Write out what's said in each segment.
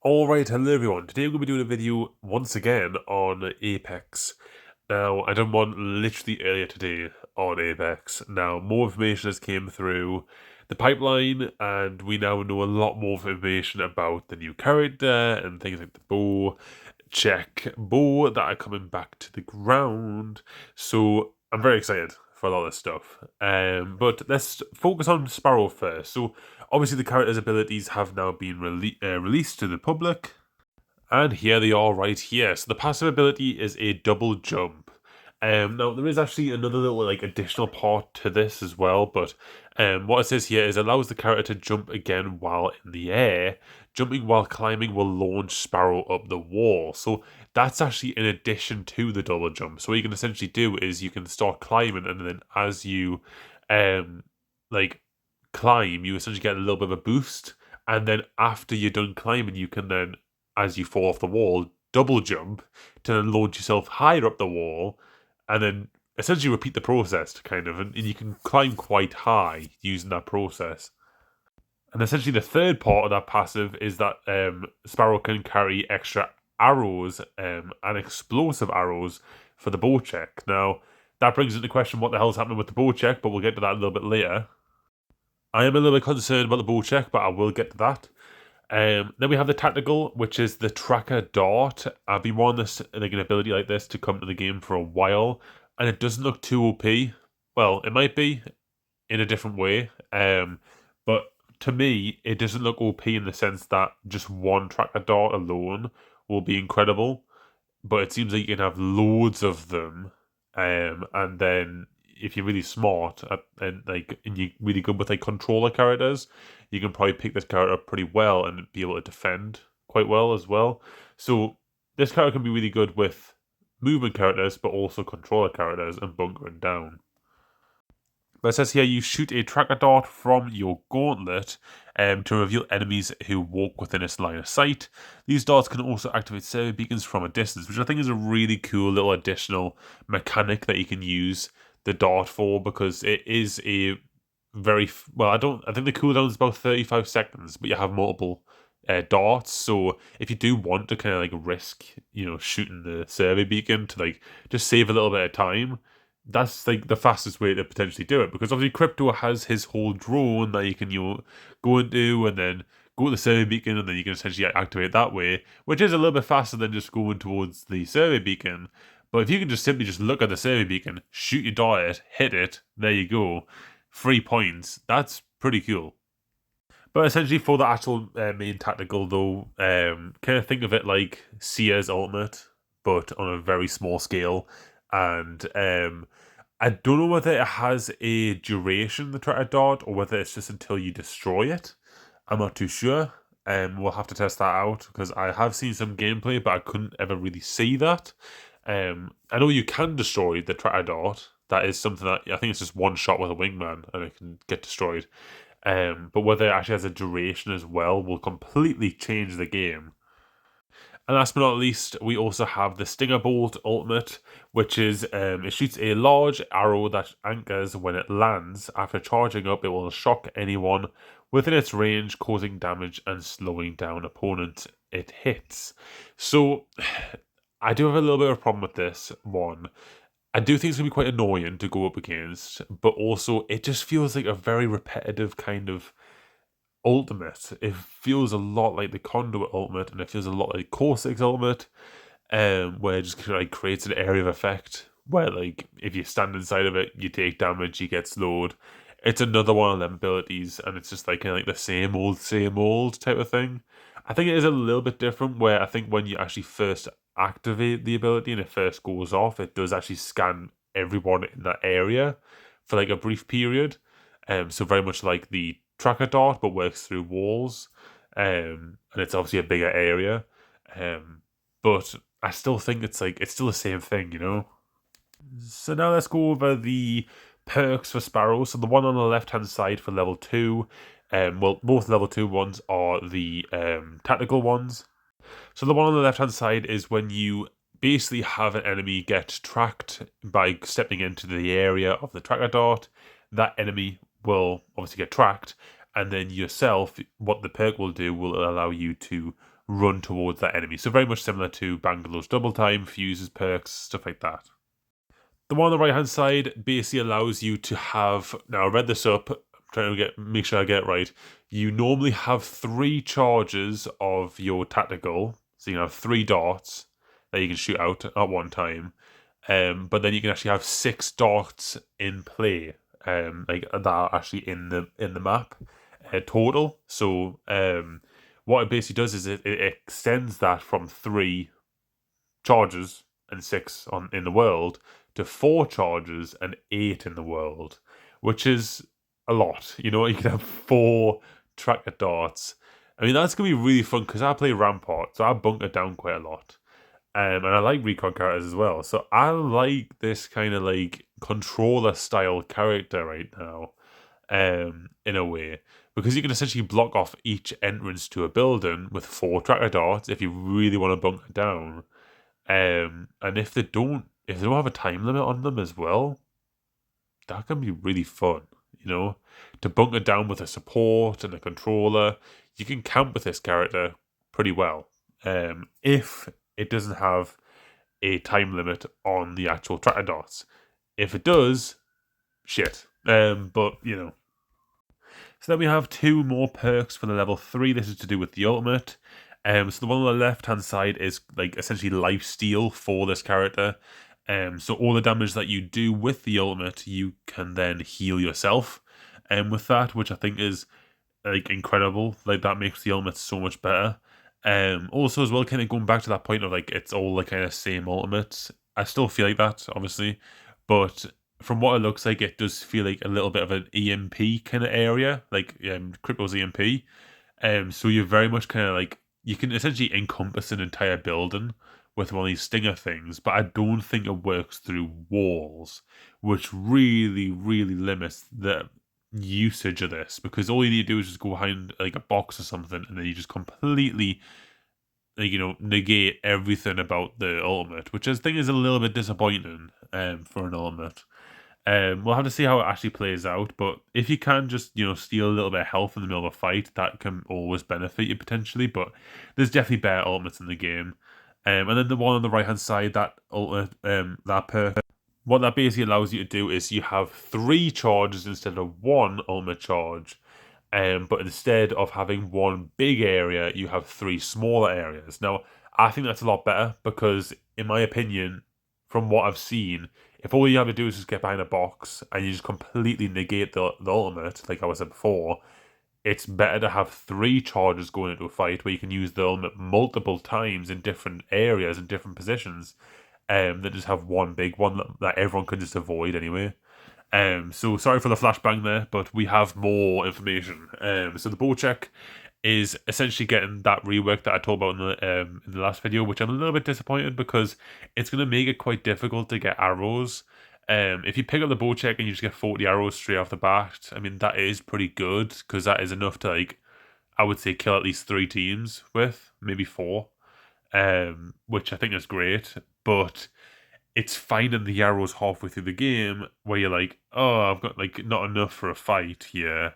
Alright, hello everyone. Today I'm going to be doing a video once again on Apex. Now, I done one literally earlier today on Apex. Now, more information has came through the pipeline, and we now know a lot more information about the new character and things like the 𝗏𝗁𝗁𝗏 that are coming back to the ground. So, I'm very excited for a lot of this stuff. But let's focus on Sparrow first. So, obviously, the character's abilities have now been released to the public. And here they are right here. So the passive ability is a double jump. Now, there is actually another little additional part to this as well, but what it says here is allows the character to jump again while in the air. Jumping while climbing will launch Sparrow up the wall. So that's actually in addition to the double jump. So what you can essentially do is you can start climbing, and then as you climb, you essentially get a little bit of a boost, and then after you're done climbing, you can then, as you fall off the wall, double jump to then launch yourself higher up the wall, and then essentially repeat the process to and you can climb quite high using that process. And essentially the third part of that passive is that Sparrow can carry extra arrows and explosive arrows for the Bocek. Now, that brings into question what the hell's happening with the Bocek, but we'll get to that a little bit later. I am a little bit concerned about the Bocek, but I will get to that. Then we have the tactical, which is the tracker dart. I've been wanting this, an ability like this to come to the game for a while, and it doesn't look too OP. Well, it might be in a different way, but to me, it doesn't look OP in the sense that just one tracker dart alone will be incredible. But it seems like you can have loads of them, and then if you're really smart and you're really good with controller characters, you can probably pick this character up pretty well and be able to defend quite well as well. So this character can be really good with movement characters, but also controller characters and bunkering down. But it says here you shoot a tracker dart from your gauntlet to reveal enemies who walk within its line of sight. These darts can also activate survey beacons from a distance, which I think is a really cool little additional mechanic that you can use the dart for, because it is a very I think the cooldown is about 35 seconds, but you have multiple darts. So if you do want to risk shooting the survey beacon to just save a little bit of time, that's the fastest way to potentially do it, because obviously Crypto has his whole drone that you can go into and then go to the survey beacon, and then you can essentially activate that way, which is a little bit faster than just going towards the survey beacon. But if you can just simply look at the survey beacon, shoot your dart, hit it, there you go, 3 points. That's pretty cool. But essentially for the actual main tactical though, kind of think of it like Sia's ultimate, but on a very small scale. And I don't know whether it has a duration, the tracker dart, or whether it's just until you destroy it. I'm not too sure. We'll have to test that out, because I have seen some gameplay, but I couldn't ever really see that. I know you can destroy the tracker dart. That is something that I think it's just one shot with a wingman and it can get destroyed. But whether it actually has a duration as well will completely change the game. And last but not least, we also have the Stinger Bolt ultimate, which is it shoots a large arrow that anchors when it lands. After charging up, it will shock anyone within its range, causing damage and slowing down opponents it hits. So I do have a little bit of a problem with this one. I do think it's going to be quite annoying to go up against, but also it just feels like a very repetitive kind of ultimate. It feels a lot like the Conduit ultimate, and it feels a lot like 𝗏𝗁𝗁𝗁𝗏 ultimate, where it just creates an area of effect where if you stand inside of it, you take damage, you get slowed. It's another one of them abilities, and it's just the same old type of thing. I think it is a little bit different, where I think when you actually first activate the ability and it first goes off, it does actually scan everyone in that area for a brief period. So very much like the tracker dart, but works through walls. And it's obviously a bigger area. But I still think it's still the same thing. So now let's go over the perks for Sparrow. So the one on the left hand side for level 2, both level 2 ones are the tactical ones. So the one on the left hand side is when you basically have an enemy get tracked by stepping into the area of the tracker dart. That enemy will obviously get tracked, and then yourself, what the perk will do will allow you to run towards that enemy. So very much similar to Bangalow's double time, fuses, perks, stuff like that. The one on the right hand side basically allows you to have, now I read this up, I'm trying to make sure I get it right. You normally have 3 charges of your tactical, so you can have 3 darts that you can shoot out at one time. But then you can actually have 6 darts in play, like that are actually in the map total. So what it basically does is it extends that from 3 charges and 6 in the world to 4 charges and 8 in the world, which is a lot. You know, you can have 4 tracker darts. I mean, that's going to be really fun because I play Rampart, so I bunker down quite a lot. And I like recon characters as well. So I like this kind of like controller style character right now, in a way. Because you can essentially block off each entrance to a building with 4 tracker darts if you really want to bunker down. And if they don't have a time limit on them as well, that can be really fun, you know? To bunker down with a support and a controller, you can camp with this character pretty well. If it doesn't have a time limit on the actual tracker dots. If it does, shit. But, you know. So then we have 2 more perks for the level 3. This is to do with the ultimate. So the one on the left-hand side is like essentially lifesteal for this character. So all the damage that you do with the ultimate, you can then heal yourself. With that, which I think is like incredible. Like that makes the ultimate so much better. Also as well, kind of going back to that point of like it's all the kind of same ultimates. I still feel like that, obviously, but from what it looks like, it does feel like a little bit of an EMP kind of area, like Crypto's EMP. So you're very much kind of like you can essentially encompass an entire building with one of these stinger things, but I don't think it works through walls, which really, really limits the usage of this, because all you need to do is just go behind like a box or something and then you just completely like, you know, negate everything about the ultimate, which I think is a little bit disappointing for an ultimate. We'll have to see how it actually plays out, but if you can just, you know, steal a little bit of health in the middle of a fight, that can always benefit you potentially, but there's definitely better ultimates in the game. And then the one on the right hand side, that ultimate, that perk, what that basically allows you to do is you have 3 charges instead of 1 ultimate charge. But instead of having 1 big area, you have 3 smaller areas. Now, I think that's a lot better because, in my opinion, from what I've seen, if all you have to do is just get behind a box and you just completely negate the ultimate, like I was said before, it's better to have 3 charges going into a fight where you can use the ultimate multiple times in different areas and different positions. Than just have 1 big one that everyone could just avoid anyway. So sorry for the flashbang there, but we have more information. So the Bocek is essentially getting that rework that I told about in the last video, which I'm a little bit disappointed because it's going to make it quite difficult to get arrows. If you pick up the Bocek and you just get 40 arrows straight off the bat, I mean, that is pretty good because that is enough to, like, I would say kill at least 3 teams with, maybe 4, which I think is great. But it's finding the arrows halfway through the game where you're like, oh, I've got like not enough for a fight here.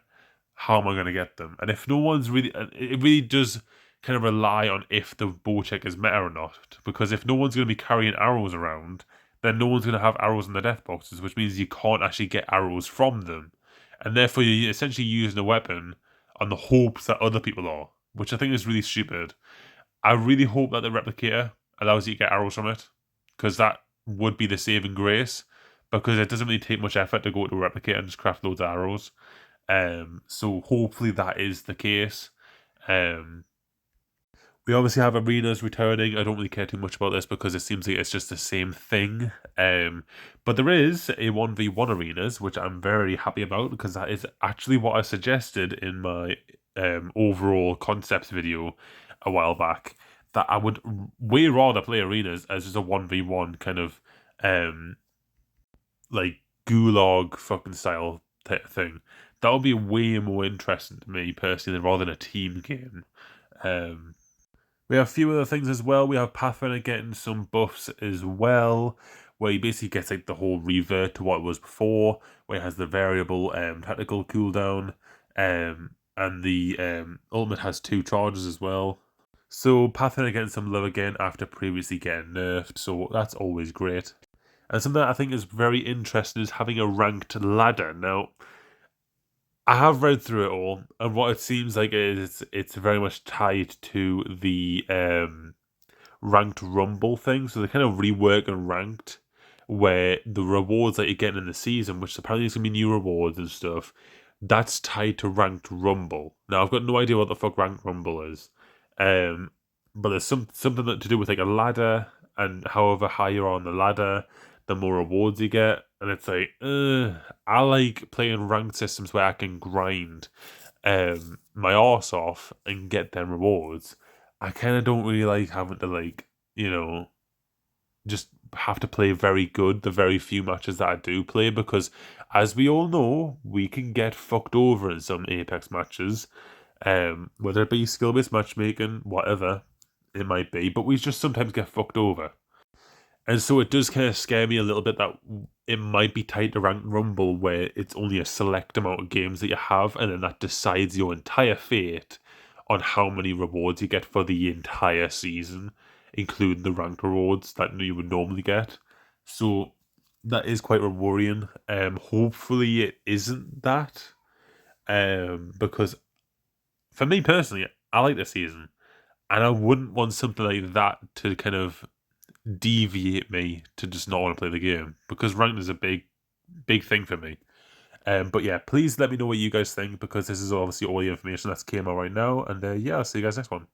How am I going to get them? And if no one's really, it really does kind of rely on if the Bocek is meta or not. Because if no one's going to be carrying arrows around, then no one's going to have arrows in the death boxes, which means you can't actually get arrows from them. And therefore you're essentially using a weapon on the hopes that other people are, which I think is really stupid. I really hope that the replicator allows you to get arrows from it, because that would be the saving grace, because it doesn't really take much effort to go to a replicator and just craft loads of arrows. So hopefully that is the case. We obviously have arenas returning. I don't really care too much about this because it seems like it's just the same thing. But there is a 1v1 arenas, which I'm very happy about because that is actually what I suggested in my overall concepts video a while back, that I would way rather play arenas as just a 1v1 kind of like gulag fucking style thing. That would be way more interesting to me personally rather than a team game. We have a few other things as well. We have Pathfinder getting some buffs as well, where he basically gets like the whole revert to what it was before, where it has the variable tactical cooldown, and the ultimate has 2 charges as well. So Pathfinder getting some love again after previously getting nerfed, so that's always great. And something that I think is very interesting is having a ranked ladder. Now, I have read through it all, and what it seems like is it's very much tied to the ranked rumble thing. So they kind of rework and ranked where the rewards that you're getting in the season, which apparently is gonna be new rewards and stuff, that's tied to ranked rumble. Now I've got no idea what the fuck ranked rumble is. But there's something to do with like a ladder, and however high you're on the ladder, the more rewards you get. And it's like, I like playing ranked systems where I can grind my arse off and get them rewards. I kind of don't really like having to just have to play very good the very few matches that I do play, because as we all know, we can get fucked over in some Apex matches, whether it be skill-based matchmaking, whatever it might be, but we just sometimes get fucked over. And so it does kind of scare me a little bit that it might be tied to ranked rumble where it's only a select amount of games that you have, and then that decides your entire fate on how many rewards you get for the entire season, including the ranked rewards that you would normally get. So that is quite worrying. Hopefully it isn't that. Because for me personally, I like this season, and I wouldn't want something like that to kind of deviate me to just not want to play the game, because ranked is a big thing for me. But yeah, please let me know what you guys think, because this is obviously all the information that's came out right now, and yeah, I'll see you guys next one.